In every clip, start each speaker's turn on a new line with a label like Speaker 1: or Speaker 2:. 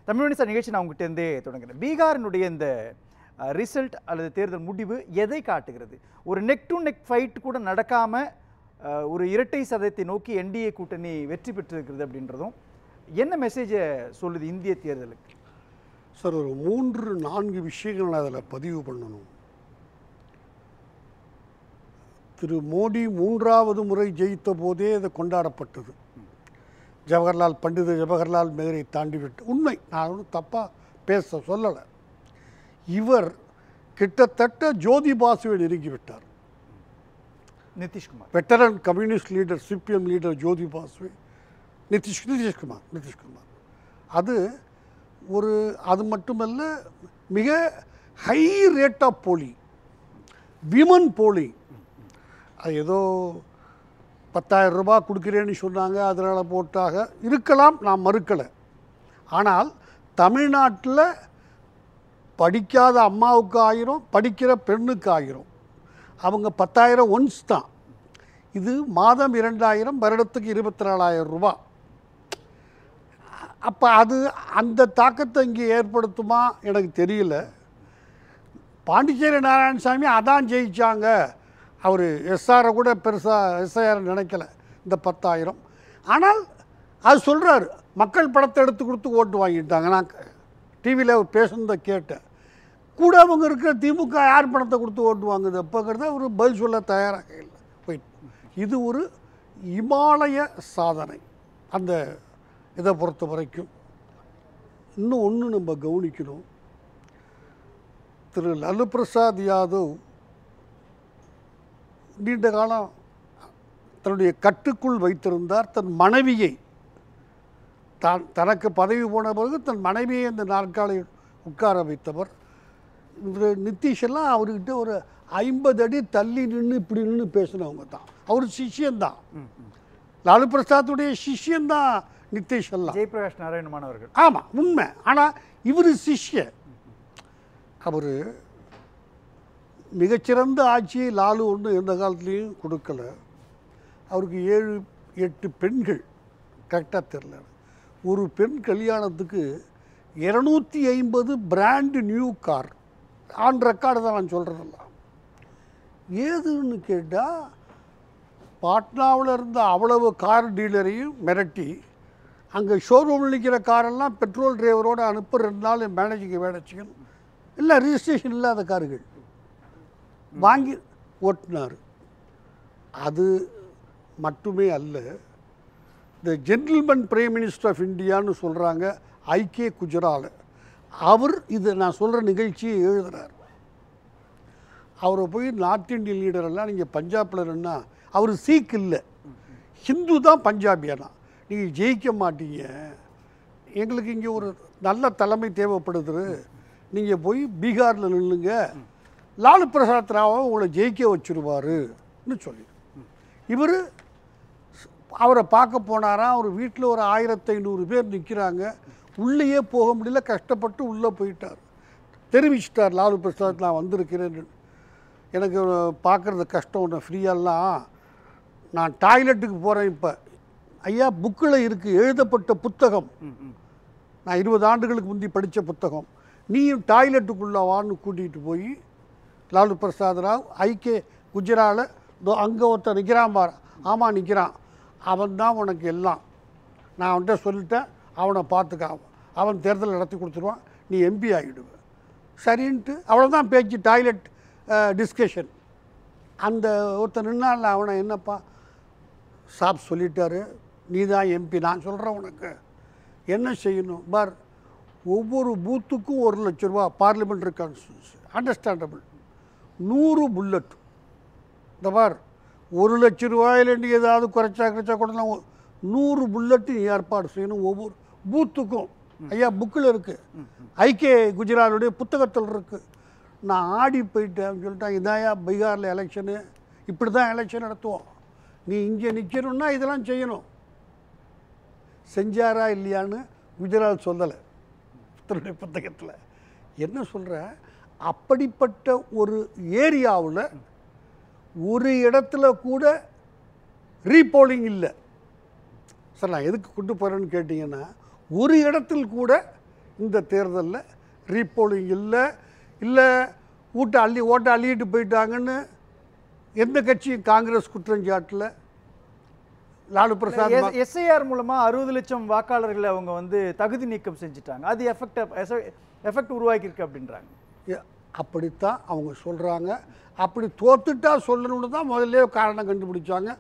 Speaker 1: Tamilmani sir நிகழ்ச்சி நான் உங்ககிட்டேருந்தே தொடங்குறேன். பீகாரினுடைய இந்த ரிசல்ட் அல்லது தேர்தல் முடிவு எதை காட்டுகிறது? ஒரு நெக் டு நெக் ஃபைட் கூட நடக்காமல் ஒரு இரட்டை சதத்தை நோக்கி என்டிஏ கூட்டணி வெற்றி பெற்றிருக்கிறது அப்படின்றதும் என்ன மெசேஜை சொல்லுது இந்திய தேர்தலுக்கு?
Speaker 2: சார், ஒரு 3-4 விஷயங்கள் அதில் பதிவு பண்ணணும். திரு மோடி 3வது முறை ஜெயித்த போதே அது கொண்டாடப்பட்டது. ஜவஹர்லால் நேரை தாண்டிவிட்டு உண்மை, நான் ஒன்றும் தப்பாக பேச சொல்லலை. இவர் கிட்டத்தட்ட ஜோதி பாசுவை நெருங்கிவிட்டார்.
Speaker 1: Nitish Kumar,
Speaker 2: veteran communist leader, CPM leader Jyoti பாசுவை, நிதிஷ்குமார் அது மட்டுமல்ல, மிக high rate of polling, women polling. அது ஏதோ 10,000 ரூபாய் கொடுக்குறேன்னு சொன்னாங்க, அதனால் போட்டாக இருக்கலாம், நான் மறுக்கலை. ஆனால் தமிழ்நாட்டில் படிக்காத அம்மாவுக்கு 1000, படிக்கிற பெண்ணுக்கு 1000, அவங்க 10,000 ஒன்ஸ் தான். இது மாதம் 2,000, வருடத்துக்கு 24,000 ரூபா. அப்போ அது அந்த தாக்கத்தை இங்கே ஏற்படுத்துமா எனக்கு தெரியல. பாண்டிச்சேரி நாராயணசாமி அதான் ஜெயித்தாங்க, அவர் எஸ்ஆரை கூட பெருசாக எஸ்ஐஆர் நினைக்கல இந்த 10,000. ஆனால் அது சொல்கிறாரு, மக்கள் படத்தை எடுத்து கொடுத்து ஓட்டு வாங்கிட்டாங்க. நான் டிவியில் பேசுனதை கேட்டேன். கூட அவங்க இருக்கிற திமுக யார் பணத்தை கொடுத்து ஓட்டு வாங்குது அப்போங்கிறத ஒரு பதில் சொல்ல தயாராக இல்லை. போயிட்டு இது ஒரு இமாலய சாதனை அந்த இதை பொறுத்த வரைக்கும். இன்னும் ஒன்று நம்ம கவனிக்கணும். திரு லாலு பிரசாத் யாதவ் நீண்ட காலம் தன்னுடைய கட்டுக்குள் வைத்திருந்தார். தன் மனைவியை தனக்கு பதவி போன பிறகு தன் மனைவியை அந்த நாற்காலியில் உட்கார வைத்தவர். நிதிஷெல்லாம் அவர்கிட்ட ஒரு 50 அடி தள்ளி நின்று இப்படி நின்று பேசினவங்க தான். அவர் சிஷ்யந்தான், லாலு பிரசாத்துடைய சிஷ்யந்தான் நிதிஷ் எல்லாம்.
Speaker 1: ஜெயபிரகாஷ் நாராயணன் அவர்கள்.
Speaker 2: ஆமாம், உண்மை. ஆனால் இவர் சிஷ்ய. அவர் மிகச்சிறந்த ஆட்சியை லாலு ஒன்று எந்த காலத்துலேயும் கொடுக்கல. அவருக்கு 7-8 பெண்கள், கரெக்டாக தெரில. ஒரு பெண் கல்யாணத்துக்கு 250 brand new car, on record தான் நான் சொல்கிறதெல்லாம். ஏதுன்னு கேட்டால், பாட்னாவில் இருந்த அவ்வளவு கார் டீலரையும் மிரட்டி அங்கே ஷோரூமில் நிற்கிற காரெல்லாம் பெட்ரோல் டிரைவரோடு அனுப்ப 2 நாள் மேனேஜிங் வேலைச்சிக்கணும். இல்லை, ரிஜிஸ்ட்ரேஷன் இல்லாத கார்கள் வாங்கி ஓட்டினார். அது மட்டுமே அல்ல, இந்த ஜென்டில்மேன் பிரைம் மினிஸ்டர் ஆஃப் இந்தியான்னு சொல்கிறாங்க ஐகே குஜரால். அவர் இது நான் சொல்கிற நிகழ்ச்சியை எழுதுகிறார். அவரை போய் நார்த் இந்தியன் லீடரெல்லாம் நீங்கள் பஞ்சாபில் இருந்தா, அவர் சீக் இல்லை, ஹிந்து தான் பஞ்சாபியானா, நீங்கள் ஜெயிக்க மாட்டீங்க, எங்களுக்கு இங்கே ஒரு நல்ல தலைமை தேவைப்படுது, நீங்கள் போய் பீகாரில் நில்லுங்க, லாலு பிரசாத் ராவை உங்களை ஜெயிக்க வச்சுருவாருன்னு சொல்லி இவர் அவரை பார்க்க போனாராம். அவர் வீட்டில் ஒரு 1500 பேர் நிற்கிறாங்க, உள்ளேயே போக முடியல, கஷ்டப்பட்டு உள்ளே போயிட்டார். தெரிவிச்சிட்டார், லாலு பிரசாத் நான் வந்திருக்கிறேன்னு, எனக்கு பார்க்குறது கஷ்டம், ஒன்று ஃப்ரீயெல்லாம், நான் டாய்லெட்டுக்கு போகிறேன். இப்போ ஐயா புக்கில் இருக்குது, எழுதப்பட்ட புத்தகம், நான் 20 ஆண்டுகளுக்கு முந்தி படித்த புத்தகம், நீயும் டாய்லெட்டுக்குள்ளே வான்னு கூட்டிகிட்டு போய் லாலு பிரசாத் ராவ் ஐகே குஜரால அங்கே ஒருத்தர் நிற்கிறான் பார், ஆமாம் நிற்கிறான், அவன் தான் உனக்கு எல்லாம், நான் அவன்கிட்ட சொல்லிட்டேன், அவனை பார்த்துக்க, அவன் தேர்தல் நடத்தி கொடுத்துருவான், நீ எம்பி ஆகிடுவேன். சரின்ட்டு அவ்வளோதான் பேச்சு, டாய்லெட் டிஸ்கஷன். அந்த ஒருத்தர் நின்னால அவனை, என்னப்பா சாப் சொல்லிட்டாரு, நீ தான் எம்பி, நான் சொல்கிறேன் உனக்கு என்ன செய்யணும் பார், ஒவ்வொரு பூத்துக்கும் 1 லட்ச ரூபா, பார்லிமெண்ட்ரி கான்ஸ்டியூன்சி, அண்டர்ஸ்டாண்டபிள், 100 புல்லட். இந்த பார், 1 லட்ச ரூபாயிலேருந்து ஏதாவது குறைச்சா கூட 100 புல்லட்டு நீ ஏற்பாடு செய்யணும் ஒவ்வொரு பூத்துக்கும். ஐயா புக்கில் இருக்குது, ஐகே குஜராலுடைய புத்தகத்தில் இருக்குது. நான் ஆடி போயிட்டேன் சொல்லிட்டேன், இதாயா பீகாரில் எலெக்ஷனு, இப்படி தான் எலெக்ஷன் நடத்துவோம், நீ இங்கே நிற்கணும்னா இதெல்லாம் செய்யணும். செஞ்சாரா இல்லையான்னு குஜராத் சொல்லலை தன்னுடைய புத்தகத்தில். என்ன சொல்கிறேன், அப்படிப்பட்ட ஒரு ஏரியாவில் ஒரு இடத்துல கூட ரீபோலிங் இல்லை. சார், நான் எதுக்கு கொண்டு போகிறேன்னு கேட்டிங்கன்னா, ஒரு இடத்தில் கூட இந்த தேர்தலில் ரீபோலிங் இல்லை ஓட்டை அள்ளிட்டு போயிட்டாங்கன்னு எந்த கட்சியும் காங்கிரஸ் குற்றஞ்சாட்டில் லாலு பிரசாத்
Speaker 1: எஸ்ஐஆர் மூலமா 60 லட்சம் வாக்காளர்களை அவங்க வந்து தகுதி நீக்கம் செஞ்சுட்டாங்க. அது எஃபெக்ட் உருவாக்கியிருக்கு அப்படின்றாங்க.
Speaker 2: அப்படித்தான் அவங்க சொல்கிறாங்க. அப்படி தோத்துட்டா சொல்லணும்னு தான் முதல்ல காரணம் கண்டுபிடிச்சாங்க.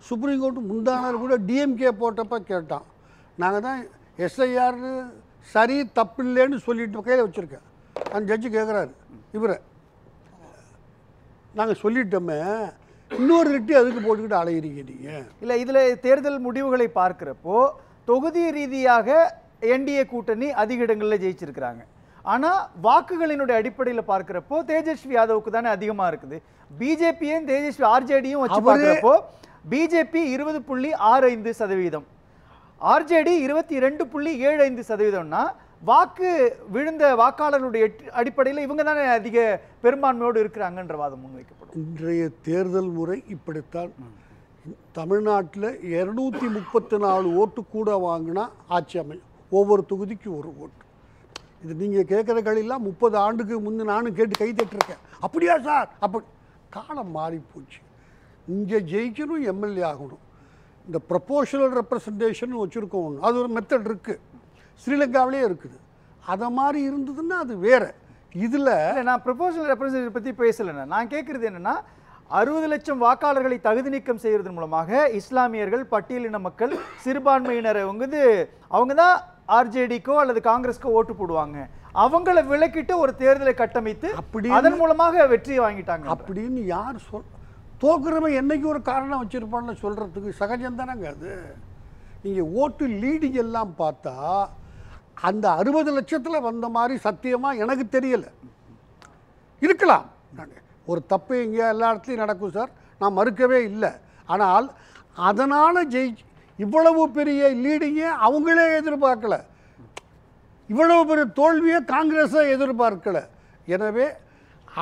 Speaker 2: சுப்ரீம் கோர்ட்டு முந்தானார் கூட டிஎம்கே போட்டப்போ கேட்டான். நாங்கள் தான் எஸ்ஐஆர் சரி தப்பு இல்லைன்னு சொல்லிட்டு கையில் வச்சுருக்கேன். அந்த ஜட்ஜு கேட்குறாரு இவரை, நாங்கள் சொல்லிட்டோமே இன்னொரு ரெட்டி அதுக்கு போட்டுக்கிட்டு அலையிறீங்க நீங்கள்.
Speaker 1: இல்லை, இதில் தேர்தல் முடிவுகளை பார்க்குறப்போ தொகுதி ரீதியாக என்டிஏ கூட்டணி அதிக இடங்களில் ஜெயிச்சிருக்கிறாங்க. ஆனால் வாக்குகளினுடைய அடிப்படையில் பார்க்குறப்போ தேஜஸ்வி யாதவுக்கு தானே அதிகமாக இருக்குது. பிஜேபியும் தேஜஸ்வி ஆர்ஜேடியும் வச்சு பார்க்குறப்போ பிஜேபி 20.65%, ஆர்ஜேடி 22.75%. வாக்கு விழுந்த வாக்காளர்களுடைய வாக்குகளுடைய இவங்க தானே அதிக பெரும்பான்மையோடு இருக்கிறாங்கன்ற வாதம் முன்வைக்கப்படும்.
Speaker 2: இன்றைய தேர்தல் முறை இப்படித்தான். தமிழ்நாட்டில் 234 ஓட்டு கூட வாங்கினா ஆட்சி அமையும். ஒவ்வொரு தொகுதிக்கு ஒரு ஓட்டு. இது நீங்கள் கேட்குற களெல்லாம் 30 ஆண்டுக்கு முன்னே நானும் கேட்டு கை தட்டிருக்கேன். அப்படியா சார்? அப்படி காலம் மாறி போச்சு. இங்கே ஜெயிக்கணும், எம்எல்ஏ ஆகணும். இந்த ப்ரொபோஷனல் ரெப்ரசன்டேஷன் வச்சுருக்கோம். அது ஒரு மெத்தட் இருக்குது, ஸ்ரீலங்காவிலே இருக்குது. அதை மாதிரி இருந்ததுன்னா அது வேறு. இதில்
Speaker 1: நான் ப்ரொபோஷனல் ரெப்ரசன்டேஷன் பற்றி பேசலைண்ணா. நான் கேட்குறது என்னென்னா 60 லட்சம் வாக்காளர்களை தகுதி நீக்கம் செய்வதன் மூலமாக இஸ்லாமியர்கள், பட்டியலின மக்கள், சிறுபான்மையினரை அவங்க தான் ஆர்ஜேடிக்கோ அல்லது காங்கிரஸ்க்கோ ஓட்டு போடுவாங்க. அவங்கள விலக்கிட்டு ஒரு தேர்தலை கட்டமைத்து அதன் மூலமாக வெற்றியை வாங்கிட்டாங்க
Speaker 2: அப்படின்னு யார் தோக்குறவன் என்னைக்கு ஒரு காரணம் வச்சிருப்பான்னு சொல்றதுக்கு சகஜம் தானங்க அது. நீங்க ஓட்டு லீடிங் எல்லாம் பார்த்தா அந்த 60 லட்சத்தில் வந்த மாதிரி சத்தியமா எனக்கு தெரியல. இருக்கலாம், ஒரு தப்பு இங்கே எல்லா இடத்துலையும் நடக்கும் சார், நான் மறுக்கவே இல்லை. ஆனால் அதனால் இவ்வளவு பெரிய லீடிங்கை அவங்களே எதிர்பார்க்கல, இவ்வளவு பெரிய தோல்வியை காங்கிரஸை எதிர்பார்க்கல. எனவே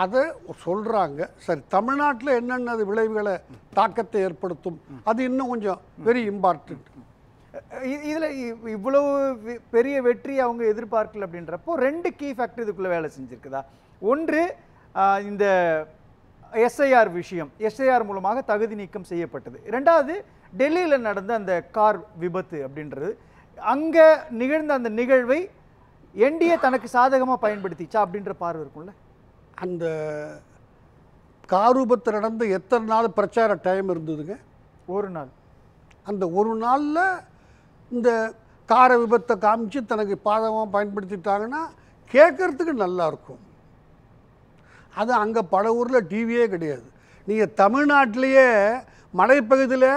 Speaker 2: அதை சொல்கிறாங்க. சரி, தமிழ்நாட்டில் என்னென்ன விளைவுகளை தாக்கத்தை ஏற்படுத்தும், அது இன்னும் கொஞ்சம் வெரி இம்பார்ட்டன்ட்.
Speaker 1: இதில் இவ்வளவு பெரிய வெற்றி அவங்க எதிர்பார்க்கல அப்படின்றப்போ 2 கீ ஃபேக்டர் இதுக்குள்ளே வேலை செஞ்சுருக்குதா. ஒன்று, இந்த எஸ்ஐஆர் விஷயம், எஸ்ஐஆர் மூலமாக தகுதி நீக்கம் செய்யப்பட்டது. 2வது, டெல்லியில் நடந்த அந்த கார் விபத்து அப்படின்றது. அங்கே நிகழ்ந்த அந்த நிகழ்வை என்டிஏ தனக்கு சாதகமாக பயன்படுத்திச்சா அப்படின்ற பார்வை இருக்கும்ல.
Speaker 2: அந்த கார் விபத்து நடந்த எத்தனை நாள் பிரச்சார டைம் இருந்ததுங்க?
Speaker 1: ஒரு நாள்.
Speaker 2: அந்த ஒரு நாளில் இந்த கார விபத்தை காமிச்சு தனக்கு பாதகமாக பயன்படுத்திட்டாங்கன்னா கேட்குறதுக்கு நல்லாயிருக்கும். அது அங்கே பல ஊரில் டிவியே கிடையாது. நீங்கள் தமிழ்நாட்டிலேயே மலைப்பகுதியில்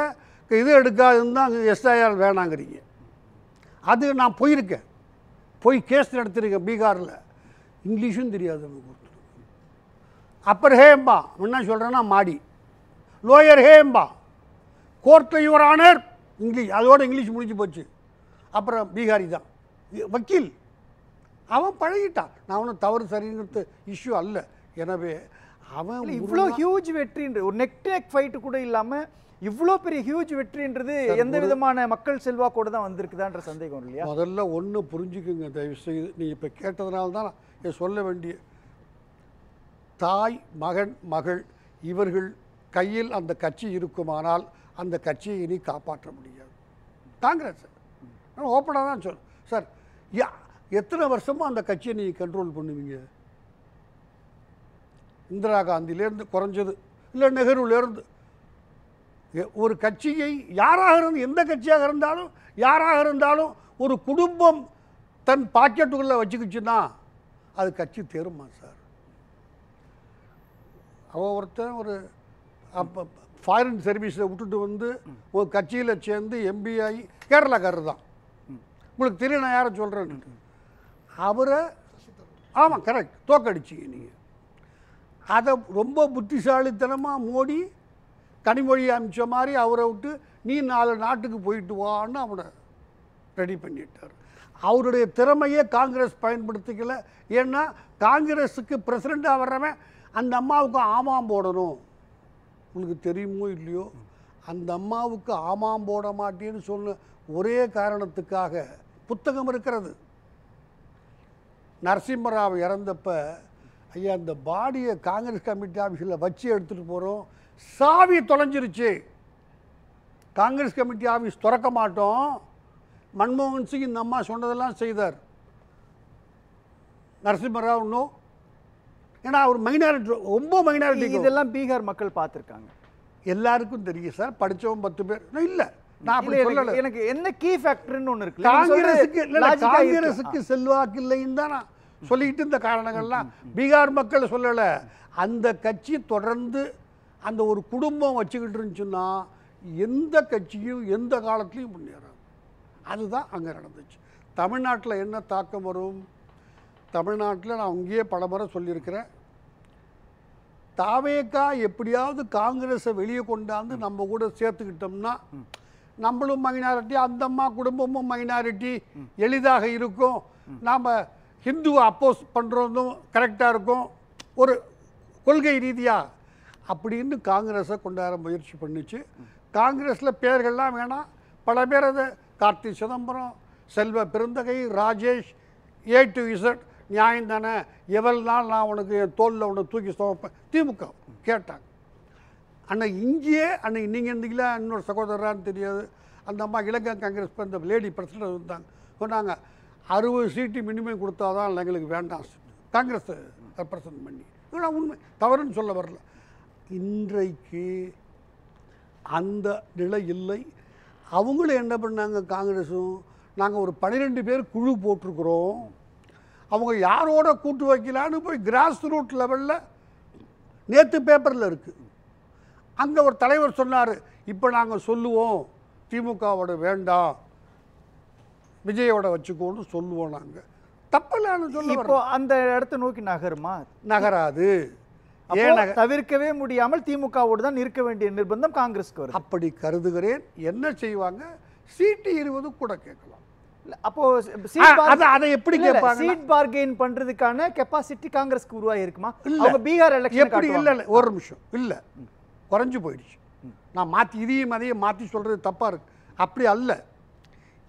Speaker 2: இது எடுக்காதுன்னு அங்கே எஸ்ஐஆர் வேணாங்கிறீங்க. அது நான் போயிருக்கேன், போய் கேஸ் நடத்திருக்கேன் பீகாரில். இங்கிலீஷும் தெரியாது எனக்கு ஒருத்தர். அப்பர் ஹேம்பா என்ன சொல்கிறேன்னா மாடி, லோயர் ஹேம்பா கோர்ட்டில் யுவர் ஆனர் இங்கிலீஷ், அதோட இங்கிலீஷ் முடிஞ்சு போச்சு. அப்புறம் பீகாரி தான் வக்கீல், அவன் பழகிட்டான். நான் ஒன்றும் தவறு சரிங்கிறது இஷ்யூ அல்ல. எனவே அவன்
Speaker 1: இவ்வளோ ஹியூஜ் வெற்றின்ற ஒரு நெக் ஃபைட்டு கூட இல்லாமல் இவ்வளோ பெரிய ஹியூஜ் வெற்றின்றது எந்த விதமான மக்கள் செல்வாக்கோடு தான் வந்திருக்குதான்ற சந்தேகம் இல்லையா?
Speaker 2: முதல்ல ஒன்று புரிஞ்சுக்குங்க தயவு செய்து. நீங்கள் இப்போ கேட்டதுனால தான் நான் சொல்ல வேண்டிய, தாய், மகன், மகள் இவர்கள் கையில் அந்த கட்சி இருக்குமானால் அந்த கட்சியை இனி காப்பாற்ற முடியாது. காங்கிரஸ் ஓப்பனாக தான் சொல் சார். எத்தனை வருஷமும் அந்த கட்சியை நீங்கள் கண்ட்ரோல் பண்ணுவீங்க? இந்திரா காந்தியிலேருந்து குறைஞ்சது, இல்லை நெஹ்ருலேருந்து ஒரு கட்சியை யாராக இருந்து எந்த கட்சியாக இருந்தாலும் யாராக இருந்தாலும் ஒரு குடும்பம் தன் பாக்கெட்டுக்குள்ளே வச்சுக்கிச்சுன்னா அது கட்சி தேருமா சார்? அவன் ஒருத்தன் ஒரு அப்போ ஃபாரின் சர்வீஸை விட்டுட்டு வந்து ஒரு கட்சியில் சேர்ந்து எம்பி ஆகி கேரளாக்காரர் தான். உங்களுக்கு தெரியும் நான் யாரை சொல்கிறேன்னு. அவரை ஆமாம் கரெக்ட் தோக்கடிச்சிங்க நீங்கள். அதை ரொம்ப புத்திசாலித்தனமாக மோடி கனிமொழி அமிச்ச மாதிரி அவரை விட்டு நீ 4 நாட்டுக்கு போயிட்டு வான்னு அவனை ரெடி பண்ணிட்டார். அவருடைய திறமையே காங்கிரஸ் பயன்படுத்திக்கல. ஏன்னா காங்கிரஸுக்கு பிரசிடெண்ட்டாக வர்றவன் அந்த அம்மாவுக்கு ஆமாம் போடணும். உங்களுக்கு தெரியுமோ இல்லையோ, அந்த அம்மாவுக்கு ஆமாம் போட மாட்டேன்னு சொன்ன ஒரே காரணத்துக்காக புத்தகம் இருக்கிறது. நரசிம்மராவ் இறந்தப்ப ஐயா அந்த பாடியை காங்கிரஸ் கமிட்டி ஆஃபீஸில் வச்சு எடுத்துகிட்டு போகிறோம், சாவி தொலைஞ்சிருச்சு, காங்கிரஸ் கமிட்டி ஆஃபீஸ் திறக்க மாட்டோம். மன்மோகன் சிங் இந்த அம்மா சொன்னதெல்லாம் செய்தார். நரசிம்மராவ் நோ, ஏன்னா அவர் மைனாரிட்டி, ரொம்ப மைனாரிட்டி.
Speaker 1: இதெல்லாம் பீகார் மக்கள் பார்த்துருக்காங்க,
Speaker 2: எல்லாருக்கும் தெரியும் சார். படித்தவன் 10 பேர் இல்லை. நான் அப்படி சொல்லலை.
Speaker 1: எனக்கு என்ன கீ ஃபேக்டர்னு ஒன்று இருக்கு.
Speaker 2: காங்கிரஸுக்கு செல்வாக்கு இல்லைன்னு தான் நான் சொல்லிக்கிட்டு இந்த காரணங்கள்லாம் பீகார் மக்கள் சொல்லலை. அந்த கட்சி தொடர்ந்து அந்த ஒரு குடும்பம் வச்சுக்கிட்டு இருந்துச்சுன்னா எந்த கட்சியும் எந்த காலத்துலையும் முன்னேறாது. அதுதான் அங்கே நடந்துச்சு. தமிழ்நாட்டில் என்ன தாக்கம் வரும்? தமிழ்நாட்டில் நான் அங்கேயே பலமுறை சொல்லியிருக்கிறேன், தாவேக்கா எப்படியாவது காங்கிரஸை வெளியே கொண்டாந்து நம்ம கூட சேர்த்துக்கிட்டோம்னா நம்மளும் மைனாரிட்டி, அந்த அம்மா குடும்பமும் மைனாரிட்டி, எளிதாக இருக்கும். நாம் ஹிந்துவை அப்போஸ் பண்ணுறதும் கரெக்டாக இருக்கும் ஒரு கொள்கை ரீதியாக அப்படின்னு காங்கிரஸை கொண்டாட முயற்சி பண்ணிச்சு. காங்கிரஸில் பேர்கள்லாம் வேணாம், பல பேர் அது Karthi Chidambaram, Selva Perunthagai, Rajesh, A to Z நியாயம் தானே, எவ்வளவு நாள் நான் உனக்கு என் தோளில் உனக்கு தூக்கி சுமப்பேன், திமுக கேட்டாங்க. அன்னைக்கு இங்கேயே அன்னைக்கு நீங்கள் இருந்தீங்களா இன்னொரு சகோதரரான்னு தெரியாது, அந்த அம்மா இலங்கை காங்கிரஸ் இந்த லேடி பிரசிடண்ட் இருந்தாங்க, சொன்னாங்க 60 சீட்டு மினிமம் கொடுத்தா தான் எங்களுக்கு வேண்டாம், காங்கிரஸ் ரெப்ரசன்ட் பண்ணி. இதெல்லாம் உண்மை, தவறுன்னு சொல்ல வரல. இன்றைக்கு அந்த நிலை இல்லை. அவங்களும் என்ன பண்ணாங்க, காங்கிரஸும் நாங்கள் ஒரு 12 பேர் குழு போட்டிருக்கிறோம், அவங்க யாரோட கூட்டு வைக்கலான்னு போய் கிராஸ் ரூட் லெவலில் நேற்று பேப்பரில் இருக்குது. அங்கே ஒரு தலைவர் சொன்னார், இப்போ நாங்கள் சொல்லுவோம் திமுகவோட வேண்டாம் விஜயோட வச்சுக்கோன்னு சொல்லுவோம், நாங்கள் தப்பில்லான்னு சொல்ல.
Speaker 1: இப்போ அந்த இடத்த நோக்கி நகருமா?
Speaker 2: நகராது.
Speaker 1: தவிர்க்கவே முடியாமல் திமுகவோடு தான் இருக்க வேண்டிய நிர்பந்தம் காங்கிரஸ்க்கு வரும்.
Speaker 2: அப்படி கருதுகிறேன். என்ன செய்வாங்க, சீட்டு 20 கூட கேட்கலாம்.
Speaker 1: அப்போ
Speaker 2: அதை எப்படி கேட்பாங்க?
Speaker 1: சீட் பார்கெயின் பண்றதுக்கான கெபாசிட்டி காங்கிரஸ்க்கு உருவாகி இருக்குமா? அவங்க பீகார் எலெக்ஷன்
Speaker 2: எப்படி? இல்ல ஒரு நிமிஷம், இல்ல குறைஞ்சு போயிடுச்சு. நான் மாற்றி இதையும் அதையும் மாற்றி சொல்கிறது தப்பாக இருக்கு. அப்படி அல்ல.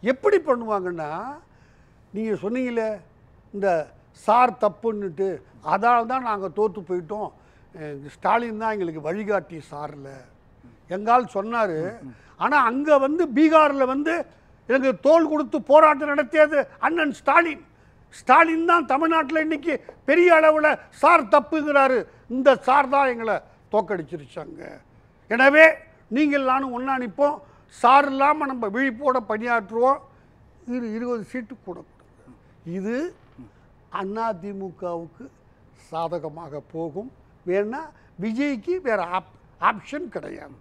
Speaker 2: எப்படி பண்ணுவாங்கன்னா, நீங்கள் சொன்னீங்களே இந்த சார் தப்புன்னுட்டு, அதால் தான் நாங்கள் தோற்று போயிட்டோம், ஸ்டாலின் தான் எங்களுக்கு வழிகாட்டி சாரில் எங்கால் சொன்னார். ஆனால் அங்கே வந்து பீகாரில் வந்து எங்களுக்கு தோல் கொடுத்து போராட்டம் நடத்தியது அண்ணன் ஸ்டாலின். ஸ்டாலின் தான் தமிழ்நாட்டில் இன்னைக்கு பெரிய அளவில் சார் தப்புங்கிறாரு. இந்த சார் தான் எங்களை தோக்கடிச்சிருச்சாங்க. எனவே நீங்கள் நானும் ஒன்றா நிற்போம், சார் இல்லாமல் நம்ம விழிப்போட பணியாற்றுவோம், 20 சீட்டு கூட கொடுங்க. இது அதிமுகவுக்கு சாதகமாக போகும். வேணா விஜய்க்கு வேறு ஆப்ஷன் கிடையாது.